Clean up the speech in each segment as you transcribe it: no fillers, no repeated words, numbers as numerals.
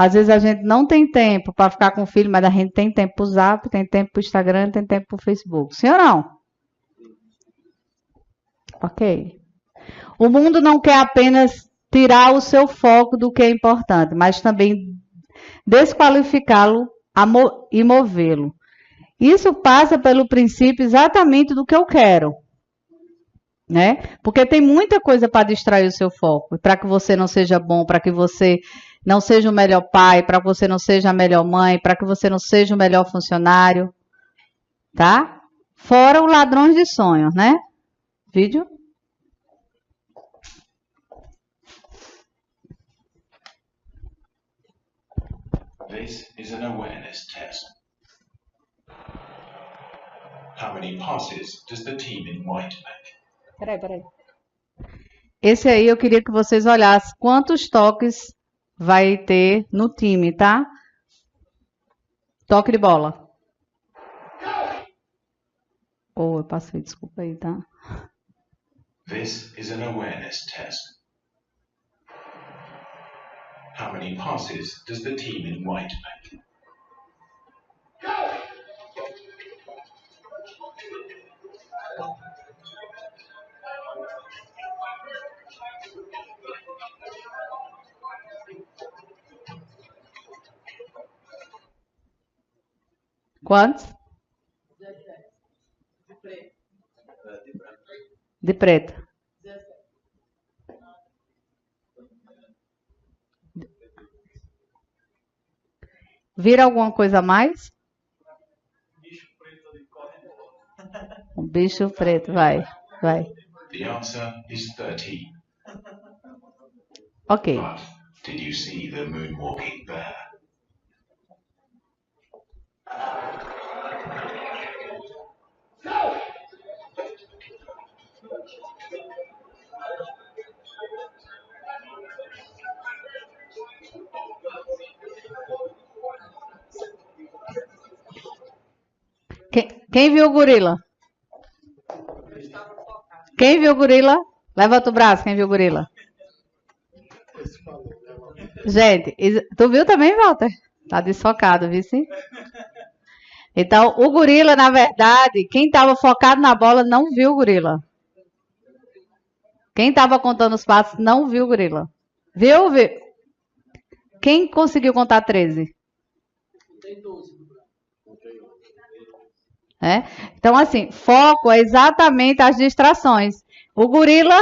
Às vezes a gente não tem tempo para ficar com o filho, mas a gente tem tempo para o Zap, tem tempo para o Instagram, tem tempo para o Facebook. Sim ou não? Ok. O mundo não quer apenas tirar o seu foco do que é importante, mas também desqualificá-lo e movê-lo. Isso passa pelo princípio exatamente do que eu quero, né? Porque tem muita coisa para distrair o seu foco, para que você não seja bom, para que você não seja o melhor pai, para que você não seja a melhor mãe, para que você não seja o melhor funcionário, tá? Fora os ladrões de sonhos, né? Vídeo? This is an awareness test. How many passes does the team in white make? Peraí. Esse aí eu queria que vocês olhassem quantos toques vai ter no time, tá? Toque de bola. Eu passei, desculpa aí, tá? This is an awareness test. How many passes does the team in white make? Quantos? De preto. Vira alguma coisa a mais? Um bicho preto, vai. The answer is 13. Ok. But did you see the moonwalking bear? Quem viu o gorila? Quem viu o gorila? Levanta o braço, quem viu o gorila? Gente, tu viu também, Walter? Tá desfocado, viu sim? Então, o gorila, na verdade, quem estava focado na bola não viu o gorila. Quem estava contando os passos não viu o gorila. Viu? Quem conseguiu contar 13? Tem 12. É? Então, assim, foco é exatamente as distrações. O gorila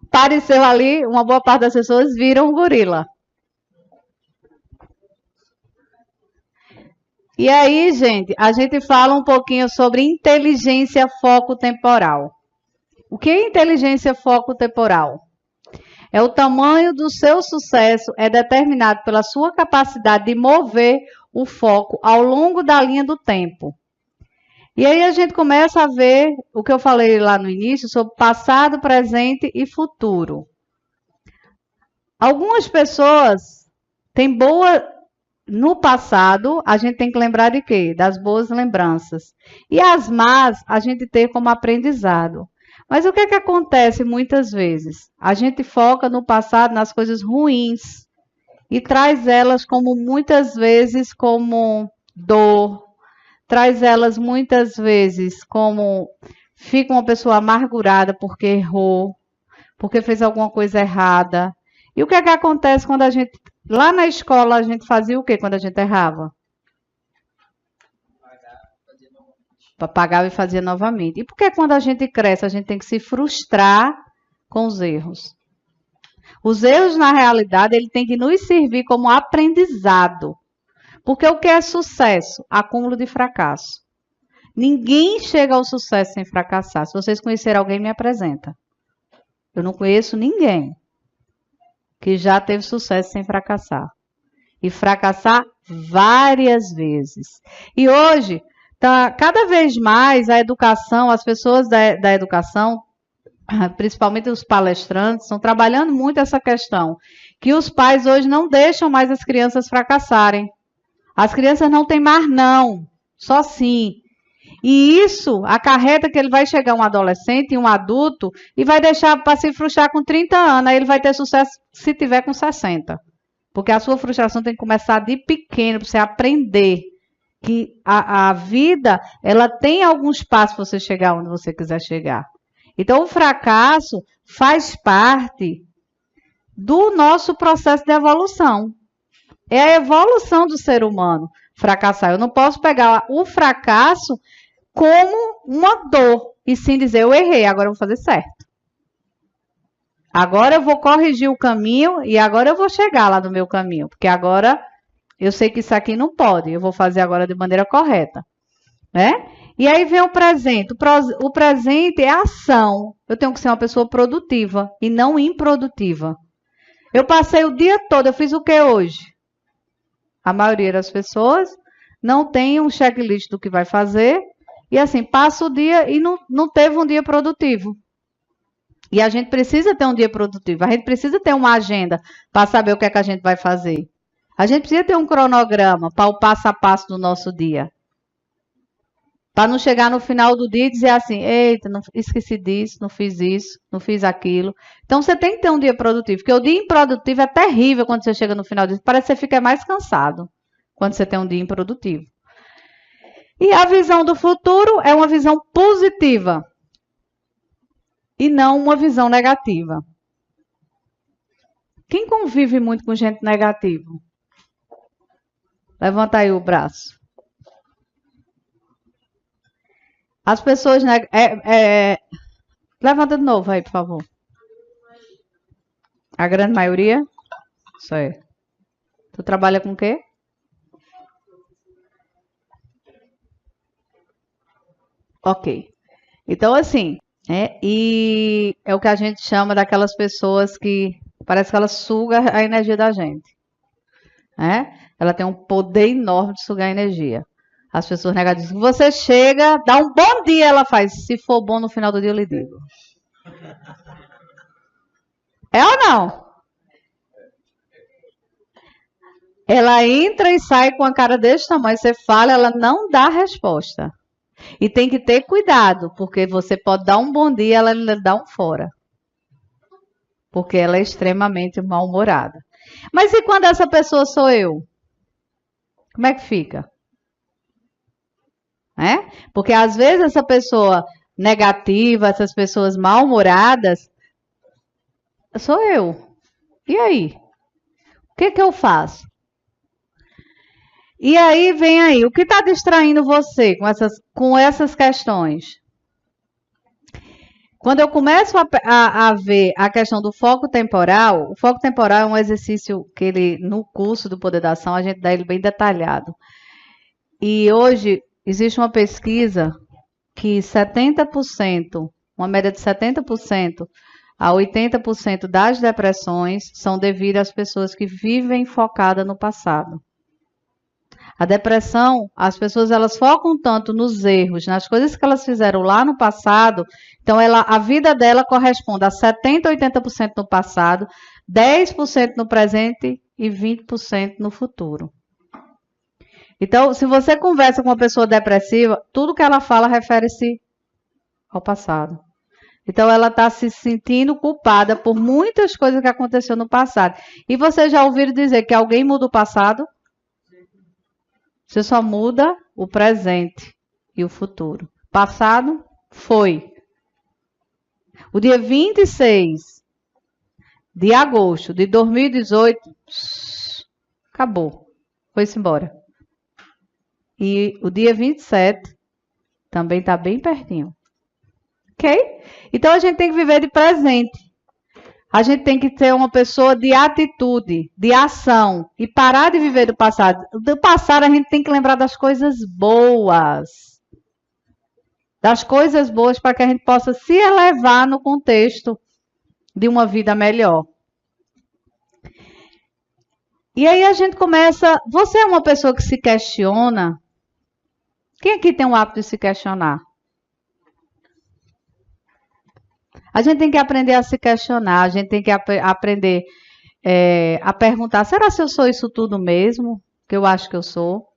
apareceu ali, uma boa parte das pessoas viram o gorila. E aí, gente, a gente fala um pouquinho sobre inteligência foco-temporal. O que é inteligência foco-temporal? É o tamanho do seu sucesso é determinado pela sua capacidade de mover o foco ao longo da linha do tempo. E aí a gente começa a ver o que eu falei lá no início sobre passado, presente e futuro. Algumas pessoas têm boa... No passado, a gente tem que lembrar de quê? Das boas lembranças. E as más, a gente tem como aprendizado. Mas o que é que acontece muitas vezes? A gente foca no passado nas coisas ruins e traz elas como muitas vezes como dor, traz elas muitas vezes como fica uma pessoa amargurada porque errou, porque fez alguma coisa errada. E o que é que acontece quando a gente... Lá na escola a gente fazia o quê quando a gente errava? Pagava e fazia novamente. E por que quando a gente cresce a gente tem que se frustrar com os erros? Os erros, na realidade, ele tem que nos servir como aprendizado. Porque o que é sucesso? Acúmulo de fracasso. Ninguém chega ao sucesso sem fracassar. Se vocês conhecerem alguém, me apresenta. Eu não conheço ninguém que já teve sucesso sem fracassar. E fracassar várias vezes. E hoje, tá, cada vez mais a educação, as pessoas da educação, principalmente os palestrantes, estão trabalhando muito essa questão. Que os pais hoje não deixam mais as crianças fracassarem. As crianças não têm mais não, só sim. E isso acarreta que ele vai chegar um adolescente e um adulto e vai deixar para se frustrar com 30 anos. Aí ele vai ter sucesso se tiver com 60. Porque a sua frustração tem que começar de pequeno, para você aprender que a vida, ela tem alguns passos para você chegar onde você quiser chegar. Então, o fracasso faz parte do nosso processo de evolução. É a evolução do ser humano fracassar. Eu não posso pegar o fracasso como uma dor e sim dizer, eu errei, agora eu vou fazer certo. Agora eu vou corrigir o caminho e agora eu vou chegar lá no meu caminho. Porque agora eu sei que isso aqui não pode, eu vou fazer agora de maneira correta. Né? E aí vem o presente. O presente é a ação. Eu tenho que ser uma pessoa produtiva e não improdutiva. Eu passei o dia todo, eu fiz o que hoje? A maioria das pessoas não tem um checklist do que vai fazer e assim, passa o dia e não teve um dia produtivo. E a gente precisa ter um dia produtivo, a gente precisa ter uma agenda para saber o que é que a gente vai fazer. A gente precisa ter um cronograma para o passo a passo do nosso dia. Para não chegar no final do dia e dizer assim, eita, não, esqueci disso, não fiz isso, não fiz aquilo. Então, você tem que ter um dia produtivo, porque o dia improdutivo é terrível quando você chega no final do dia. Parece que você fica mais cansado quando você tem um dia improdutivo. E a visão do futuro é uma visão positiva e não uma visão negativa. Quem convive muito com gente negativa? Levanta aí o braço. As pessoas... Levanta de novo aí, por favor. A grande maioria? Isso aí. Tu trabalha com o quê? Ok. Então, assim, e é o que a gente chama daquelas pessoas que parece que ela suga a energia da gente. Ela tem um poder enorme de sugar a energia. As pessoas negativas. Você chega, dá um bom dia, ela faz. Se for bom no final do dia, eu lhe digo. É ou não? Ela entra e sai com a cara desse tamanho. Você fala, ela não dá resposta. E tem que ter cuidado, porque você pode dar um bom dia, ela lhe dá um fora. Porque ela é extremamente mal-humorada. Mas e quando essa pessoa sou eu? Como é que fica? Porque às vezes essa pessoa negativa, essas pessoas mal-humoradas, sou eu. E aí? O que eu faço? E aí vem aí, o que está distraindo você com essas questões? Quando eu começo a ver a questão do foco temporal, o foco temporal é um exercício que no curso do Poder da Ação, a gente dá ele bem detalhado. E hoje existe uma pesquisa que 70%, uma média de 70% a 80% das depressões são devido às pessoas que vivem focadas no passado. A depressão, as pessoas elas focam tanto nos erros, nas coisas que elas fizeram lá no passado, então a vida dela corresponde a 70%, 80% no passado, 10% no presente e 20% no futuro. Então, se você conversa com uma pessoa depressiva, tudo que ela fala refere-se ao passado. Então, ela está se sentindo culpada por muitas coisas que aconteceram no passado. E vocês já ouviram dizer que alguém muda o passado? Você só muda o presente e o futuro. Passado, foi. O dia 26 de agosto de 2018, acabou. Foi-se embora. E o dia 27 também está bem pertinho. Ok? Então, a gente tem que viver de presente. A gente tem que ter uma pessoa de atitude, de ação. E parar de viver do passado. Do passado, a gente tem que lembrar das coisas boas. Das coisas boas para que a gente possa se elevar no contexto de uma vida melhor. E aí a gente começa... Você é uma pessoa que se questiona? Quem aqui tem o hábito de se questionar? A gente tem que aprender a se questionar, a gente tem que aprender a perguntar, será que eu sou isso tudo mesmo? Que eu acho que eu sou?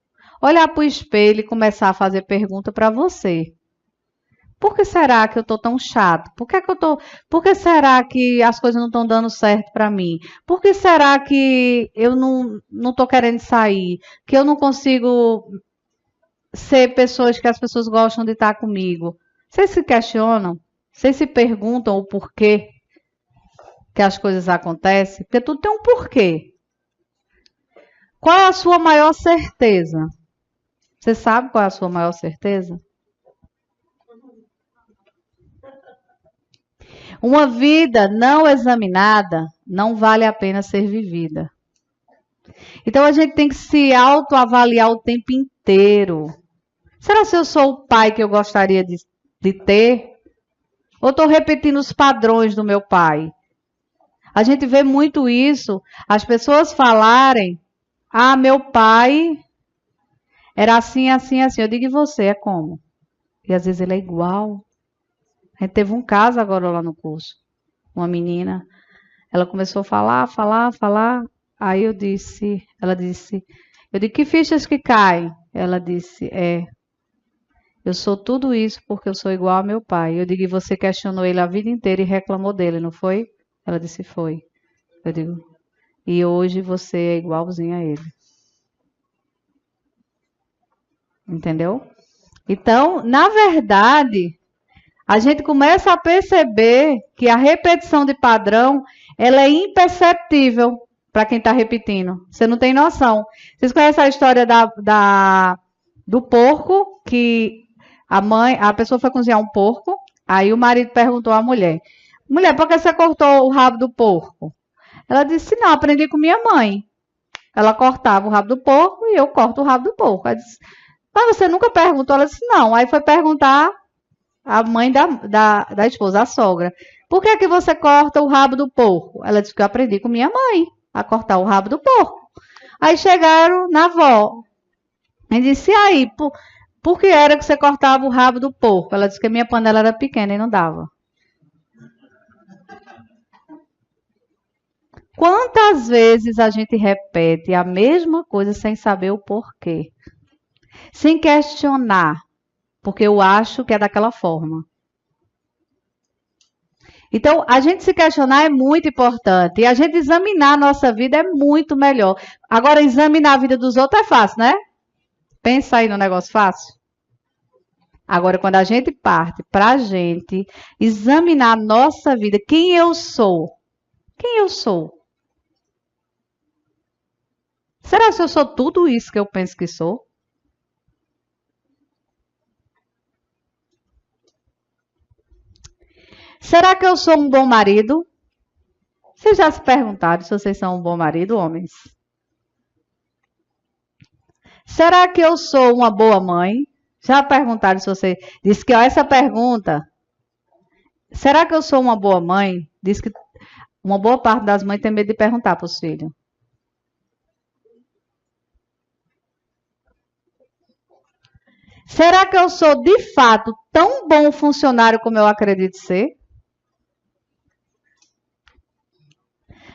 Olhar para o espelho e começar a fazer pergunta para você. Por que será que eu estou tão chato? Por que será que as coisas não estão dando certo para mim? Por que será que eu não estou querendo sair? Que eu não consigo ser pessoas que as pessoas gostam de estar comigo? Vocês se questionam? Vocês se perguntam o porquê que as coisas acontecem? Porque tudo tem um porquê. Qual é a sua maior certeza? Você sabe qual é a sua maior certeza? Uma vida não examinada não vale a pena ser vivida. Então a gente tem que se autoavaliar o tempo inteiro. Será que eu sou o pai que eu gostaria de ter? Ou estou repetindo os padrões do meu pai? A gente vê muito isso, as pessoas falarem, meu pai era assim, assim, assim. Eu digo, e você é como? E às vezes ele é igual. A gente teve um caso agora lá no curso. Uma menina, ela começou a falar. Aí ela disse, eu digo, que fichas que caem? Ela disse, eu sou tudo isso porque eu sou igual ao meu pai. Eu digo, e você questionou ele a vida inteira e reclamou dele, não foi? Ela disse, foi. Eu digo, e hoje você é igualzinho a ele. Entendeu? Então, na verdade, a gente começa a perceber que a repetição de padrão, ela é imperceptível para quem está repetindo. Você não tem noção. Vocês conhecem a história do porco, que a pessoa foi cozinhar um porco, aí o marido perguntou à mulher, por que você cortou o rabo do porco? Ela disse, não, aprendi com minha mãe. Ela cortava o rabo do porco e eu corto o rabo do porco. Ela disse, mas você nunca perguntou? Ela disse, não. Aí foi perguntar a mãe da esposa, a sogra. Por que você corta o rabo do porco? Ela disse que eu aprendi com minha mãe a cortar o rabo do porco. Aí chegaram na avó. E disse, e aí, por que era que você cortava o rabo do porco? Ela disse que a minha panela era pequena e não dava. Quantas vezes a gente repete a mesma coisa sem saber o porquê? Sem questionar, porque eu acho que é daquela forma. Então, a gente se questionar é muito importante. E a gente examinar a nossa vida é muito melhor. Agora, examinar a vida dos outros é fácil, né? Pensa aí no negócio fácil. Agora, quando a gente parte para a gente examinar a nossa vida, quem eu sou? Quem eu sou? Será que eu sou tudo isso que eu penso que sou? Será que eu sou um bom marido? Vocês já se perguntaram se vocês são um bom marido, homens? Será que eu sou uma boa mãe? Já perguntaram se você... Diz que essa pergunta... Será que eu sou uma boa mãe? Diz que uma boa parte das mães tem medo de perguntar para os filhos. Será que eu sou, de fato, tão bom funcionário como eu acredito ser?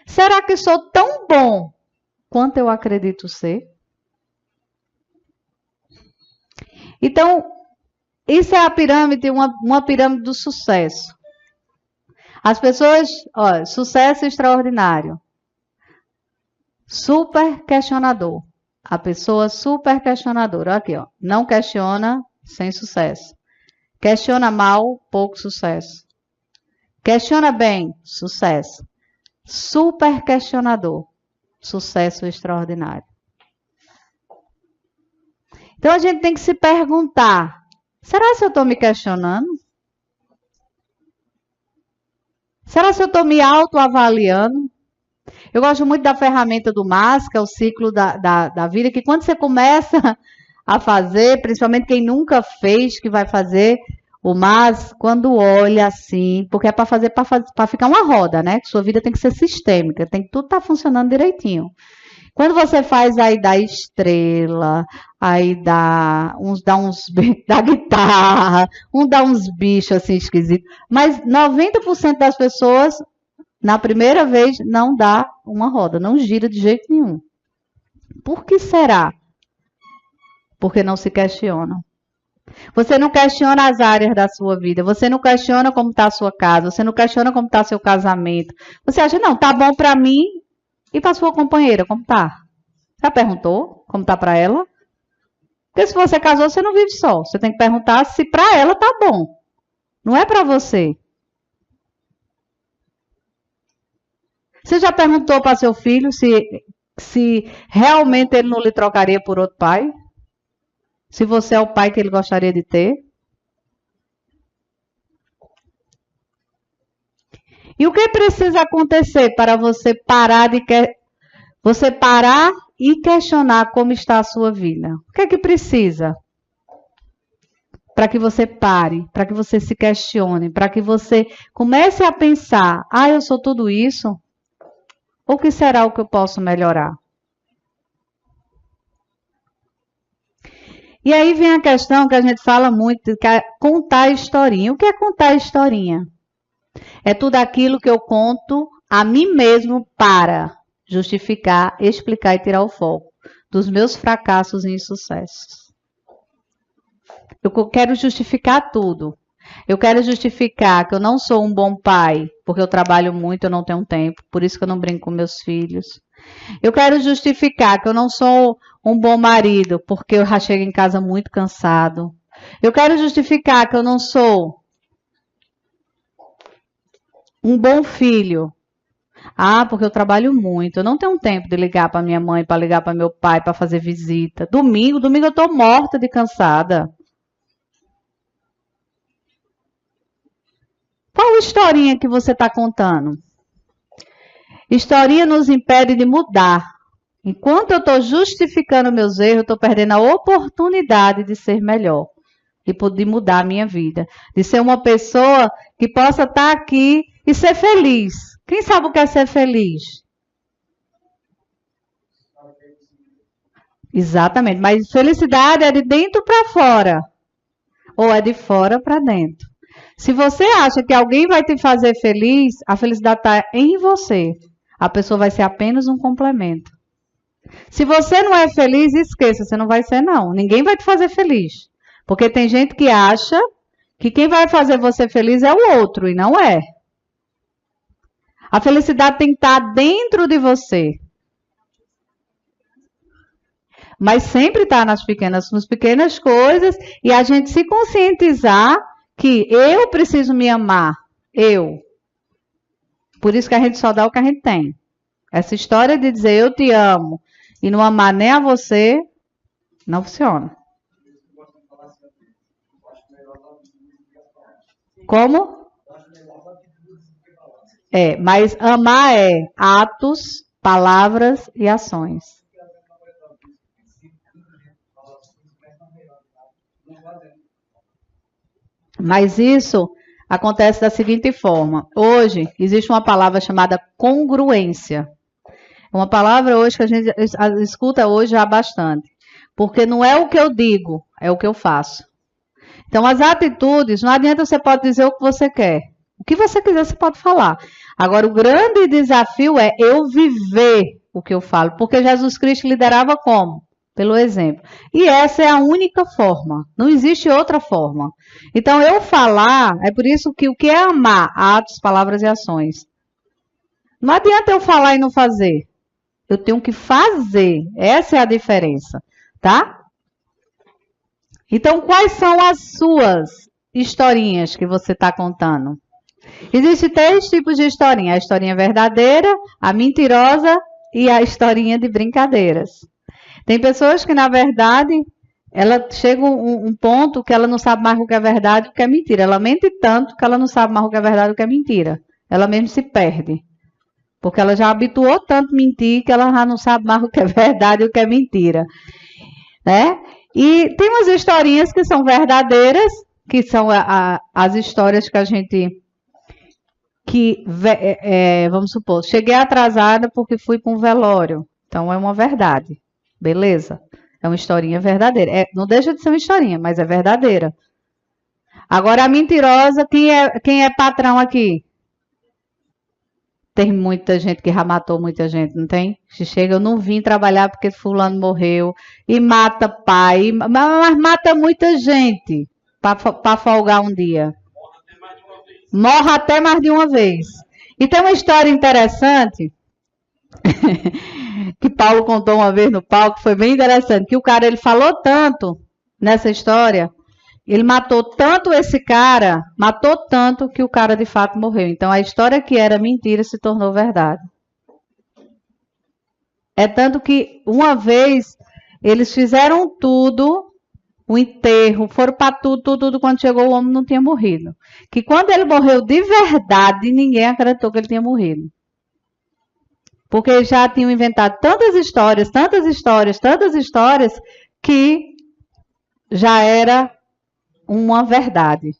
Será que sou tão bom quanto eu acredito ser? Então, isso é a pirâmide, uma pirâmide do sucesso. As pessoas, olha, sucesso extraordinário. Super questionador. A pessoa super questionadora. Aqui, ó. Não questiona, sem sucesso. Questiona mal, pouco sucesso. Questiona bem, sucesso. Super questionador. Sucesso extraordinário. Então, a gente tem que se perguntar, será que eu estou me questionando? Será que eu estou me autoavaliando? Eu gosto muito da ferramenta do MAS, que é o ciclo da vida, que quando você começa a fazer, principalmente quem nunca fez, que vai fazer o MAS, quando olha assim, porque é para ficar uma roda, né? Sua vida tem que ser sistêmica, tem que tudo estar funcionando direitinho. Quando você faz aí da estrela, aí dá da guitarra, dá uns bichos assim esquisitos, mas 90% das pessoas, na primeira vez, não dá uma roda, não gira de jeito nenhum. Por que será? Porque não se questionam. Você não questiona as áreas da sua vida. Você não questiona como está a sua casa. Você não questiona como está seu casamento. Você acha, não, tá bom para mim e para sua companheira, como tá? Já perguntou como tá para ela? Porque se você casou, você não vive só. Você tem que perguntar se para ela tá bom. Não é para você. Você já perguntou para seu filho se realmente ele não lhe trocaria por outro pai? Se você é o pai que ele gostaria de ter? E o que precisa acontecer para você parar e questionar como está a sua vida? O que é que precisa? Para que você pare, para que você se questione, para que você comece a pensar, eu sou tudo isso? Ou o que será o que eu posso melhorar? E aí vem a questão que a gente fala muito, que é contar historinha. O que é contar historinha? É tudo aquilo que eu conto a mim mesmo para justificar, explicar e tirar o foco dos meus fracassos e insucessos. Eu quero justificar tudo. Eu quero justificar que eu não sou um bom pai, porque eu trabalho muito, eu não tenho tempo, por isso que eu não brinco com meus filhos. Eu quero justificar que eu não sou um bom marido, porque eu já chego em casa muito cansado. Eu quero justificar que eu não sou um bom filho. Porque eu trabalho muito, eu não tenho tempo de ligar para minha mãe, para ligar para meu pai, para fazer visita. Domingo eu estou morta de cansada. Qual historinha que você está contando? Historinha nos impede de mudar. Enquanto eu estou justificando meus erros, eu estou perdendo a oportunidade de ser melhor. De poder mudar a minha vida. De ser uma pessoa que possa estar aqui e ser feliz. Quem sabe o que é ser feliz? Exatamente. Mas felicidade é de dentro para fora. Ou é de fora para dentro. Se você acha que alguém vai te fazer feliz, a felicidade está em você. A pessoa vai ser apenas um complemento. Se você não é feliz, esqueça, você não vai ser não. Ninguém vai te fazer feliz. Porque tem gente que acha que quem vai fazer você feliz é o outro, e não é. A felicidade tem que estar dentro de você. Mas sempre está nas pequenas coisas, e a gente se conscientizar que eu preciso me amar. Eu. Por isso que a gente só dá o que a gente tem. Essa história de dizer eu te amo e não amar nem a você, não funciona. Como? Mas amar é atos, palavras e ações. Mas isso acontece da seguinte forma. Hoje existe uma palavra chamada congruência. Uma palavra hoje que a gente escuta hoje já bastante. Porque não é o que eu digo, é o que eu faço. Então, as atitudes, não adianta você pode dizer o que você quer. O que você quiser, você pode falar. Agora, o grande desafio é eu viver o que eu falo. Porque Jesus Cristo liderava como? Pelo exemplo. E essa é a única forma. Não existe outra forma. Então, eu falar, é por isso que o que é amar? Atos, palavras e ações. Não adianta eu falar e não fazer. Eu tenho que fazer. Essa é a diferença. Tá? Então, quais são as suas historinhas que você está contando? Existem 3 tipos de historinha. A historinha verdadeira, a mentirosa e a historinha de brincadeiras. Tem pessoas que, na verdade, ela chega um ponto que ela não sabe mais o que é verdade e o que é mentira. Ela mente tanto que ela não sabe mais o que é verdade e o que é mentira. Ela mesmo se perde. Porque ela já habituou tanto mentir que ela já não sabe mais o que é verdade e o que é mentira. Né? E tem umas historinhas que são verdadeiras, que são as histórias que a gente... vamos supor, cheguei atrasada porque fui para um velório. Então, é uma verdade. Beleza? É uma historinha verdadeira. Não deixa de ser uma historinha, mas é verdadeira. Agora, a mentirosa, quem é patrão aqui? Tem muita gente que já matou muita gente, não tem? Se chega, eu não vim trabalhar porque fulano morreu. E mata pai, mas mata muita gente para folgar um dia. Morre até mais de uma vez. E tem uma história interessante que Paulo contou uma vez no palco, foi bem interessante, que o cara, ele falou tanto nessa história, ele matou tanto esse cara, matou tanto que o cara de fato morreu. Então a história que era mentira se tornou verdade. É tanto que uma vez eles fizeram tudo, o enterro, foram para tudo, quando chegou o homem não tinha morrido. Que quando ele morreu de verdade, ninguém acreditou que ele tinha morrido. Porque já tinham inventado tantas histórias, que já era uma verdade.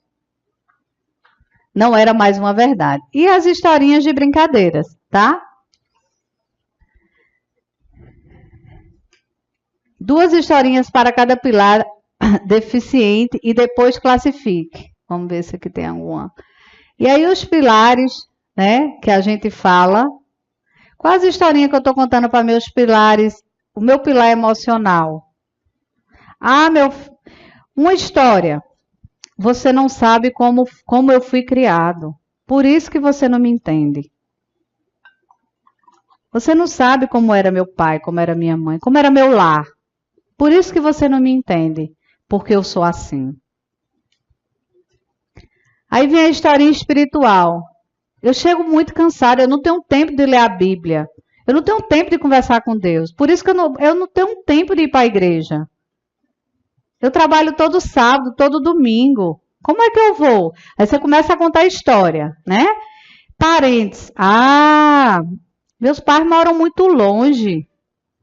Não era mais uma verdade. E as historinhas de brincadeiras, tá? 2 historinhas para cada pilar deficiente e depois classifique. Vamos ver se aqui tem alguma. E aí os pilares, né, que a gente fala. Qual as historinhas que eu estou contando para meus pilares? O meu pilar emocional. Uma história. Você não sabe como eu fui criado. Por isso que você não me entende. Você não sabe como era meu pai, como era minha mãe, como era meu lar. Por isso que você não me entende. Porque eu sou assim. Aí vem a historinha espiritual. Eu chego muito cansada, eu não tenho tempo de ler a Bíblia. Eu não tenho tempo de conversar com Deus. Por isso que eu não tenho tempo de ir para a igreja. Eu trabalho todo sábado, todo domingo. Como é que eu vou? Aí você começa a contar a história, né? Parentes. Meus pais moram muito longe.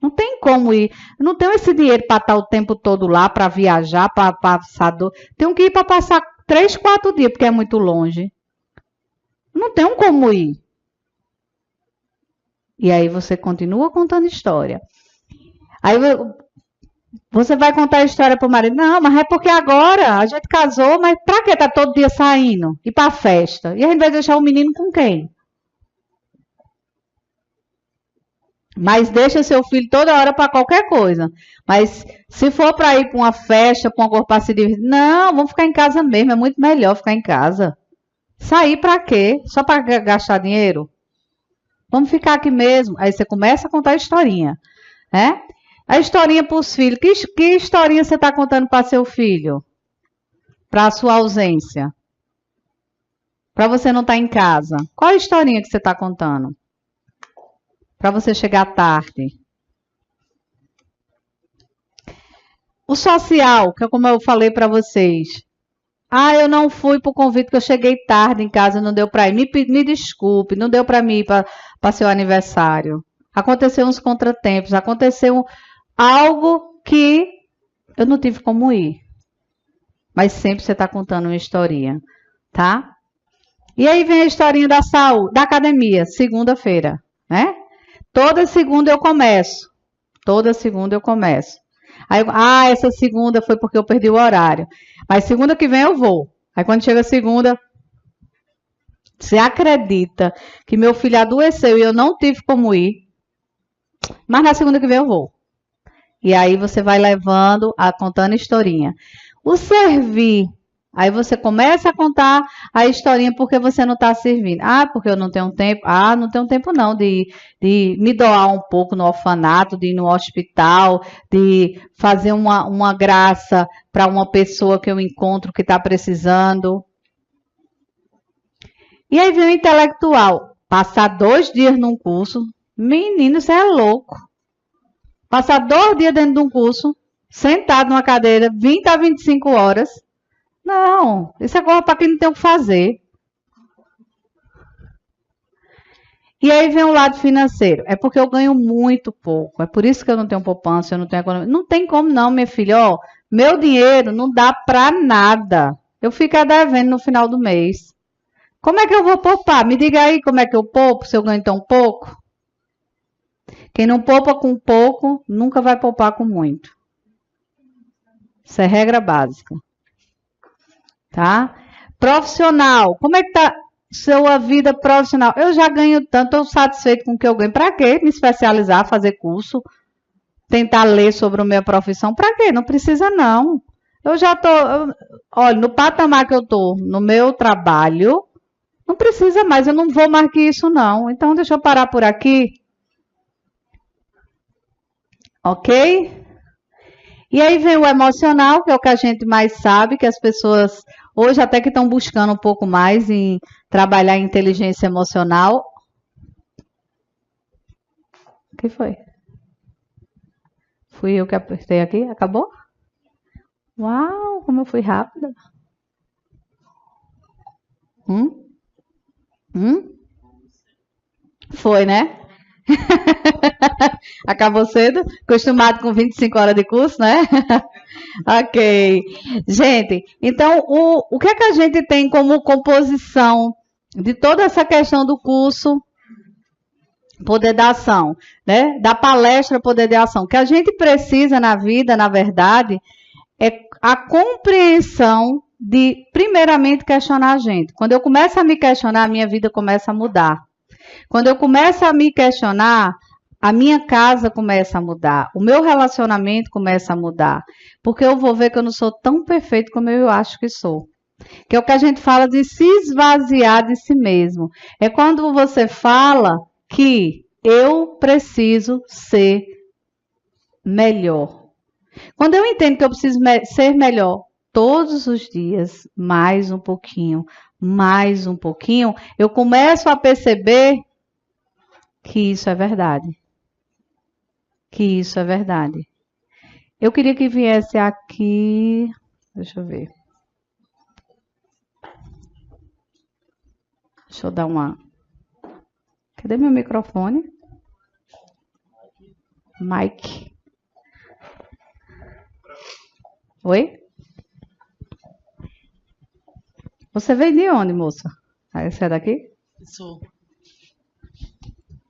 Não tem como ir. Eu não tenho esse dinheiro para estar o tempo todo lá, para viajar, para passar dor. Tenho que ir para passar 3, 4 dias, porque é muito longe. Não tenho como ir. E aí você continua contando história. Aí você vai contar a história para o marido. Não, mas é porque agora a gente casou, mas para que tá todo dia saindo? Ir para a festa? E a gente vai deixar o menino com quem? Mas deixa seu filho toda hora para qualquer coisa. Mas se for para ir para uma festa, para uma coisa para se divertir, não, vamos ficar em casa mesmo. É muito melhor ficar em casa. Sair para quê? Só para gastar dinheiro? Vamos ficar aqui mesmo. Aí você começa a contar a historinha, né? A historinha para os filhos. Que historinha você está contando para seu filho? Para a sua ausência? Para você não estar em casa? Qual a historinha que você está contando? Para você chegar tarde? O social, que é como eu falei para vocês. Eu não fui para o convite que eu cheguei tarde em casa, não deu para ir. Me desculpe, não deu para mim ir para seu aniversário. Aconteceu uns contratempos, aconteceu algo que eu não tive como ir. Mas sempre você está contando uma historinha, tá? E aí vem a historinha da saúde, da academia, segunda-feira, né? Toda segunda eu começo. Aí, essa segunda foi porque eu perdi o horário. Mas segunda que vem eu vou. Aí quando chega a segunda, você acredita que meu filho adoeceu e eu não tive como ir? Mas na segunda que vem eu vou. E aí você vai levando, contando historinha. O servir. Aí você começa a contar a historinha porque você não está servindo. Porque eu não tenho tempo. Não tenho tempo não de me doar um pouco no orfanato, de ir no hospital, de fazer uma graça para uma pessoa que eu encontro que está precisando. E aí vem o intelectual. Passar 2 dias num curso. Menino, você é louco. Passar 2 dias dentro de um curso, sentado numa cadeira, 20 a 25 horas. Não, isso é coisa para quem não tem o que fazer. E aí vem o lado financeiro. É porque eu ganho muito pouco. É por isso que eu não tenho poupança, eu não tenho economia. Não tem como não, minha filha. Meu dinheiro não dá para nada. Eu fico devendo no final do mês. Como é que eu vou poupar? Me diga aí como é que eu poupo se eu ganho tão pouco. Quem não poupa com pouco, nunca vai poupar com muito. Isso é regra básica. Tá? Profissional. Como é que tá? sua vida profissional. Eu já ganho tanto, estou satisfeito com o que eu ganho. Para quê? Me especializar, fazer curso, tentar ler sobre a minha profissão. Para quê? Não precisa, não. Eu já estou, olha, no patamar que eu estou, no meu trabalho, não precisa mais, eu não vou mais que isso, não. Então, deixa eu parar por aqui. Ok? E aí vem o emocional, que é o que a gente mais sabe, que as pessoas hoje até que estão buscando um pouco mais em trabalhar em inteligência emocional. O que foi? Fui eu que apertei aqui? Acabou? Uau, como eu fui rápida. Foi, né? Acabou cedo? Acostumado com 25 horas de curso, né? Ok. Gente, então, o que é que a gente tem como composição de toda essa questão do curso Poder da Ação, né? Da palestra Poder de Ação? O que a gente precisa na vida, na verdade, é a compreensão de, primeiramente, questionar a gente. Quando eu começo a me questionar, a minha vida começa a mudar. Quando eu começo a me questionar, a minha casa começa a mudar, o meu relacionamento começa a mudar, porque eu vou ver que eu não sou tão perfeito como eu acho que sou. Que é o que a gente fala de se esvaziar de si mesmo. É quando você fala que eu preciso ser melhor. Quando eu entendo que eu preciso ser melhor todos os dias, mais um pouquinho, eu começo a perceber que isso é verdade. Que isso é verdade. Eu queria que viesse aqui. Deixa eu ver. Deixa eu dar uma. Cadê meu microfone? Mike. Oi? Você veio de onde, moça? Você é daqui? Sou.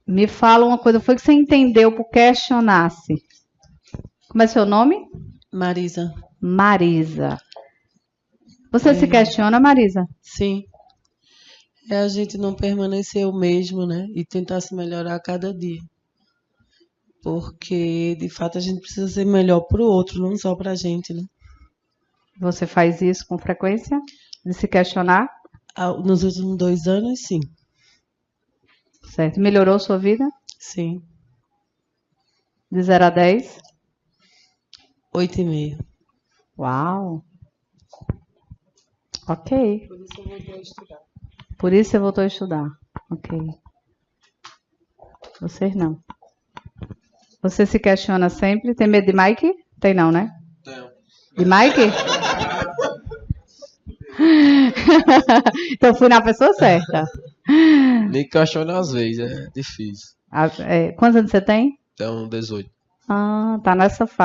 Me fala uma coisa, foi que você entendeu por questionar-se. Como é seu nome? Marisa. Marisa. Você se questiona, Marisa? Sim. É a gente não permanecer o mesmo, né? E tentar se melhorar a cada dia. Porque, de fato, a gente precisa ser melhor para o outro, não só para a gente, né? Você faz isso com frequência? De se questionar? Nos últimos 2 anos, sim. Certo. Melhorou sua vida? Sim. De 0 a 10? 8,5. Uau! Ok. Por isso eu voltei a estudar. Por isso você voltou a estudar. Ok. Vocês não. Você se questiona sempre? Tem medo de Mike? Tem não, né? Tenho. De Mike? Então fui na pessoa certa. Me questiona às vezes, é difícil. Quantos anos você tem? Então, 18. Ah, tá nessa fase.